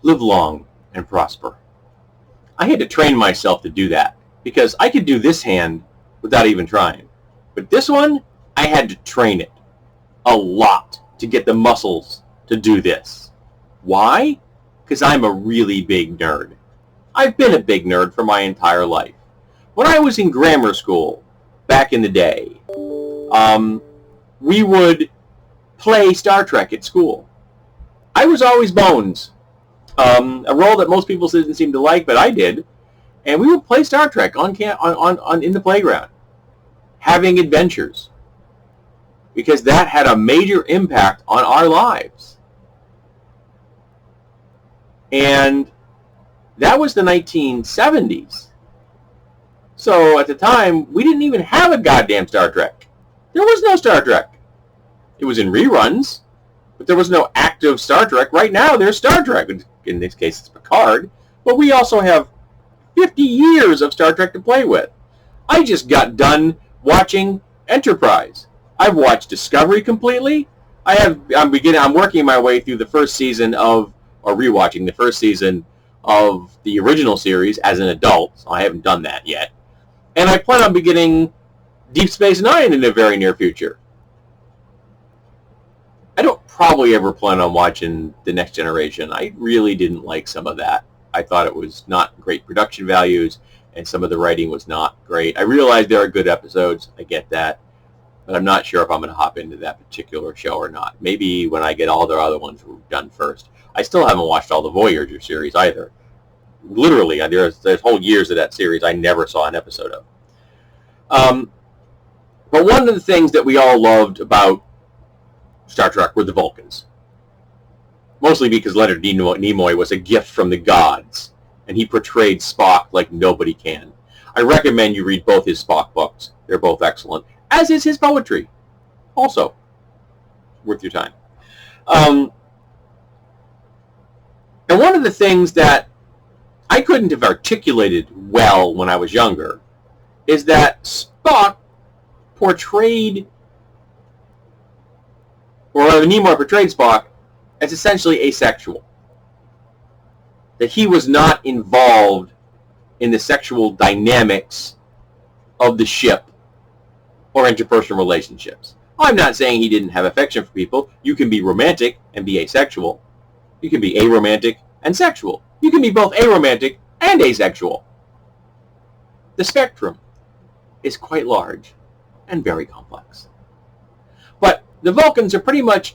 live long and prosper. I had to train myself to do that because I could do this hand without even trying. But this one, I had to train it a lot to get the muscles to do this. Why? Because I'm a really big nerd. I've been a big nerd for my entire life. When I was in grammar school, back in the day, we would play Star Trek at school. I was always Bones, a role that most people didn't seem to like, but I did. And we would play Star Trek on in the playground, having adventures, because that had a major impact on our lives. And that was the 1970s. So at the time, we didn't even have a goddamn Star Trek. There was no Star Trek. It was in reruns, but there was no active Star Trek. Right now, there's Star Trek. In this case, it's Picard. But we also have 50 years of Star Trek to play with. I just got done watching Enterprise. I've watched Discovery completely. I'm working my way through the first season of, or rewatching the first season of the original series as an adult. So I haven't done that yet. And I plan on beginning Deep Space Nine in the very near future. I don't probably ever plan on watching The Next Generation. I really didn't like some of that. I thought it was not great production values, and some of the writing was not great. I realize there are good episodes. I get that. But I'm not sure if I'm going to hop into that particular show or not. Maybe when I get all the other ones done first. I still haven't watched all the Voyager series either. Literally, there's whole years of that series I never saw an episode of. But one of the things that we all loved about Star Trek were the Vulcans. Mostly because Leonard Nimoy was a gift from the gods, and he portrayed Spock like nobody can. I recommend you read both his Spock books. They're both excellent, as is his poetry. Also, worth your time. And one of the things that I couldn't have articulated well when I was younger is that Spock portrayed, or Nimoy portrayed Spock as essentially asexual. That he was not involved in the sexual dynamics of the ship or interpersonal relationships. I'm not saying he didn't have affection for people. You can be romantic and be asexual. You can be aromantic and sexual. You can be both aromantic and asexual. The spectrum is quite large and very complex. But the Vulcans are pretty much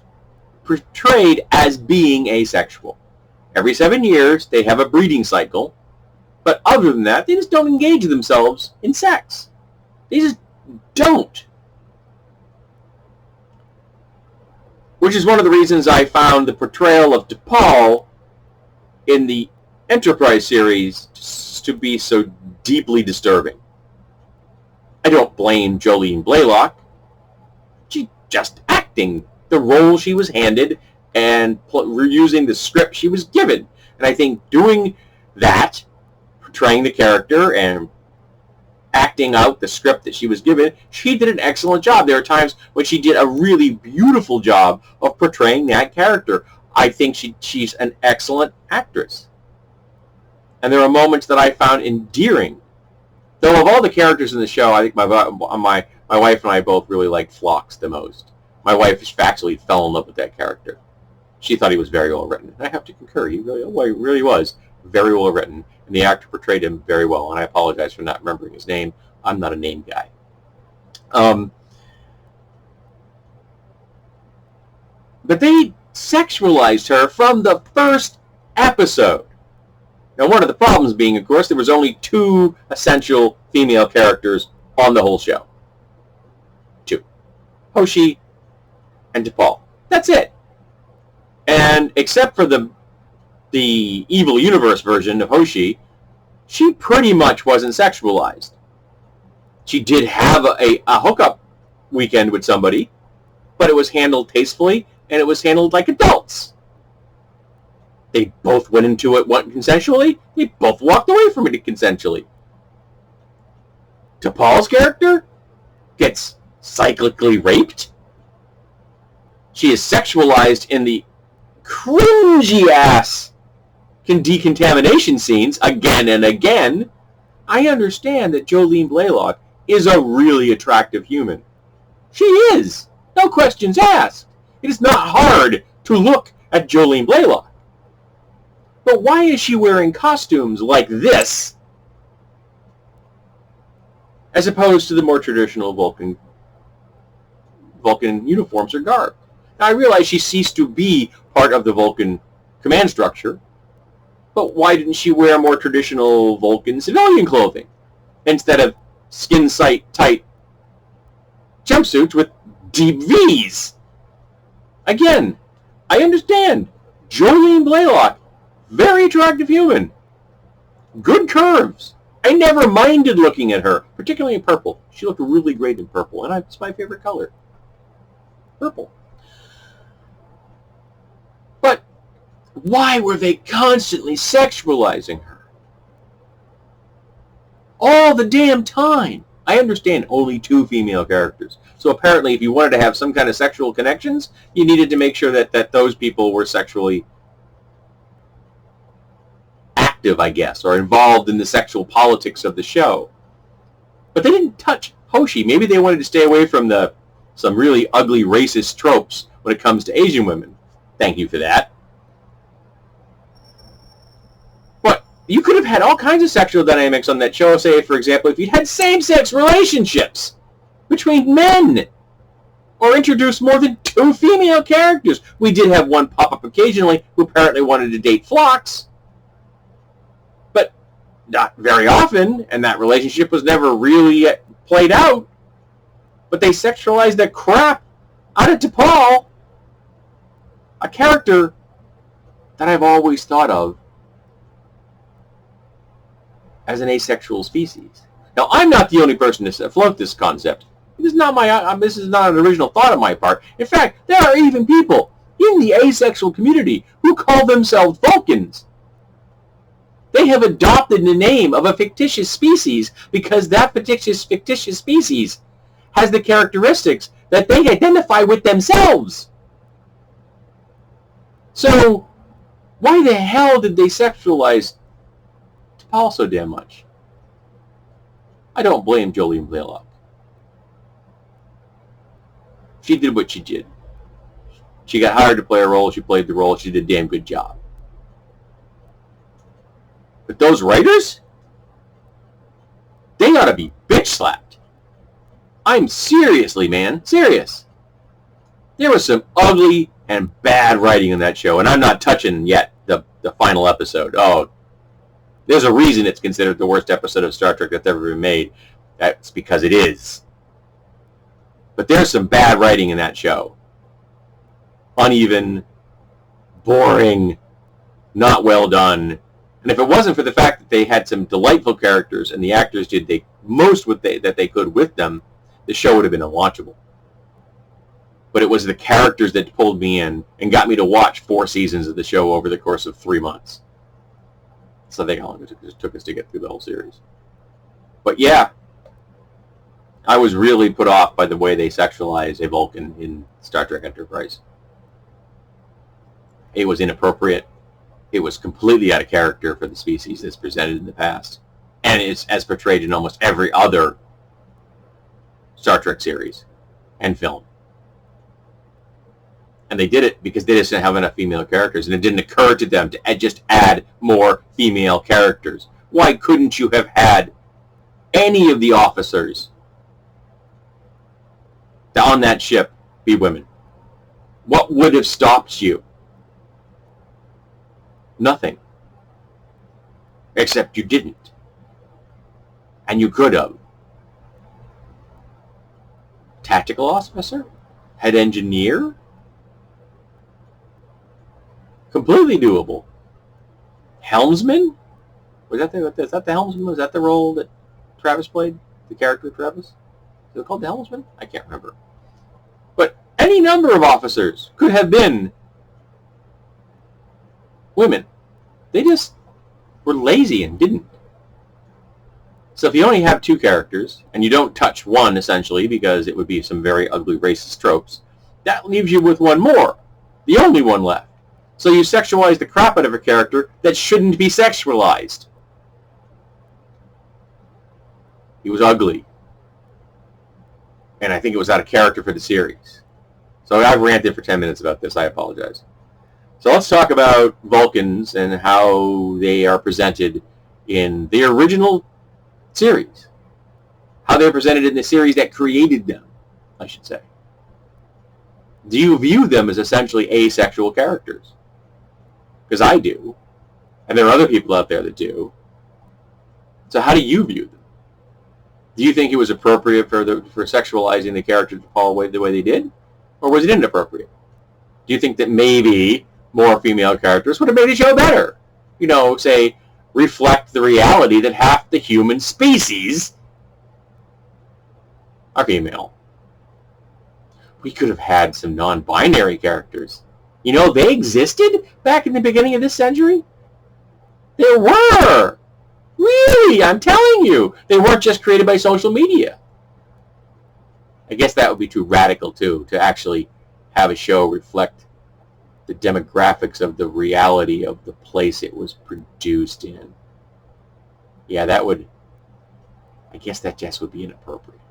portrayed as being asexual. Every 7 years, they have a breeding cycle. But other than that, they just don't engage themselves in sex. They just don't. Which is one of the reasons I found the portrayal of T'Pol in the Enterprise series to be so deeply disturbing. I don't blame Jolene Blalock. She's just acting the role she was handed and using the script she was given. And I think doing that, portraying the character and acting out the script that she was given, she did an excellent job. There are times when she did a really beautiful job of portraying that character. I think she's an excellent actress. And there are moments that I found endearing. Though of all the characters in the show, I think my wife and I both really liked Phlox the most. My wife actually fell in love with that character. She thought he was very well written. And I have to concur. He really was very well written. And the actor portrayed him very well. And I apologize for not remembering his name. I'm not a name guy. But they sexualized her from the first episode. Now, one of the problems being, of course, there was only 2 essential female characters on the whole show. 2. Hoshi and T'Pol. That's it. And except for the Evil Universe version of Hoshi, she pretty much wasn't sexualized. She did have a hookup weekend with somebody, but it was handled tastefully, and it was handled like adults. They both went into it consensually. They both walked away from it consensually. T'Pol's character gets cyclically raped. She is sexualized in the cringy-ass decontamination scenes again and again, I understand that Jolene Blalock is a really attractive human. She is. No questions asked. It is not hard to look at Jolene Blalock. But why is she wearing costumes like this as opposed to the more traditional Vulcan uniforms or garb? Now, I realize she ceased to be part of the Vulcan command structure, but why didn't she wear more traditional Vulcan civilian clothing instead of skin-tight jumpsuits with deep V's? Again, I understand. Jolene Blalock, very attractive human. Good curves. I never minded looking at her, particularly in purple. She looked really great in purple, and it's my favorite color. Purple. But why were they constantly sexualizing her? All the damn time. I understand only 2 female characters. So apparently if you wanted to have some kind of sexual connections, you needed to make sure that those people were sexually active, I guess, or involved in the sexual politics of the show. But they didn't touch Hoshi. Maybe they wanted to stay away from some really ugly racist tropes when it comes to Asian women. Thank you for that. But you could have had all kinds of sexual dynamics on that show. Say, for example, if you had same-sex relationships between men, or introduced more than 2 female characters. We did have one pop up occasionally who apparently wanted to date Phlox, but not very often, and that relationship was never really played out. But they sexualized the crap out of T'Pol, a character that I've always thought of as an asexual species. Now, I'm not the only person to float this concept. This is not an original thought on my part. In fact, there are even people in the asexual community who call themselves Vulcans. They have adopted the name of a fictitious species because that fictitious species has the characteristics that they identify with themselves. So, why the hell did they sexualize T'Pol so damn much? I don't blame Jolene Blalock. She did what she did. She got hired to play a role. She played the role. She did a damn good job. But those writers, they ought to be bitch slapped. I'm seriously, man. Serious. There was some ugly and bad writing in that show, and I'm not touching yet the final episode. Oh, there's a reason it's considered the worst episode of Star Trek that's ever been made. That's because it is. But there's some bad writing in that show. Uneven, boring, not well done. And if it wasn't for the fact that they had some delightful characters and the actors did that they could with them, the show would have been unwatchable. But it was the characters that pulled me in and got me to watch 4 seasons of the show over the course of 3 months. So I think how long it took us to get through the whole series. But yeah, I was really put off by the way they sexualized a Vulcan in Star Trek Enterprise. It was inappropriate. It was completely out of character for the species that's presented in the past. And it's as portrayed in almost every other Star Trek series and film. And they did it because they just didn't have enough female characters, and it didn't occur to them to just add more female characters. Why couldn't you have had any of the officers on that ship be women? What would have stopped you? Nothing. Except you didn't. And you could have. Tactical officer? Head engineer? Completely doable. Helmsman? Is that the helmsman? Was that the role that Travis played? The character Travis? Is it called the helmsman? I can't remember. But any number of officers could have been women. They just were lazy and didn't. So if you only have 2 characters, and you don't touch one, essentially, because it would be some very ugly racist tropes, that leaves you with one more. The only one left. So you sexualize the crap out of a character that shouldn't be sexualized. He was ugly. And I think it was out of character for the series. So I've ranted for 10 minutes about this. I apologize. So let's talk about Vulcans and how they are presented in the original series. How they're presented in the series that created them, I should say. Do you view them as essentially asexual characters? Because I do. And there are other people out there that do. So how do you view them? Do you think it was appropriate for sexualizing the character to fall away the way they did? Or was it inappropriate? Do you think that maybe more female characters would have made the show better? You know, say, reflect the reality that half the human species are female. We could have had some non-binary characters. You know, they existed back in the beginning of this century. There were. Really, I'm telling you. They weren't just created by social media. I guess that would be too radical, too, to actually have a show reflect the demographics of the reality of the place it was produced in. Yeah, that would... I guess that just would be inappropriate.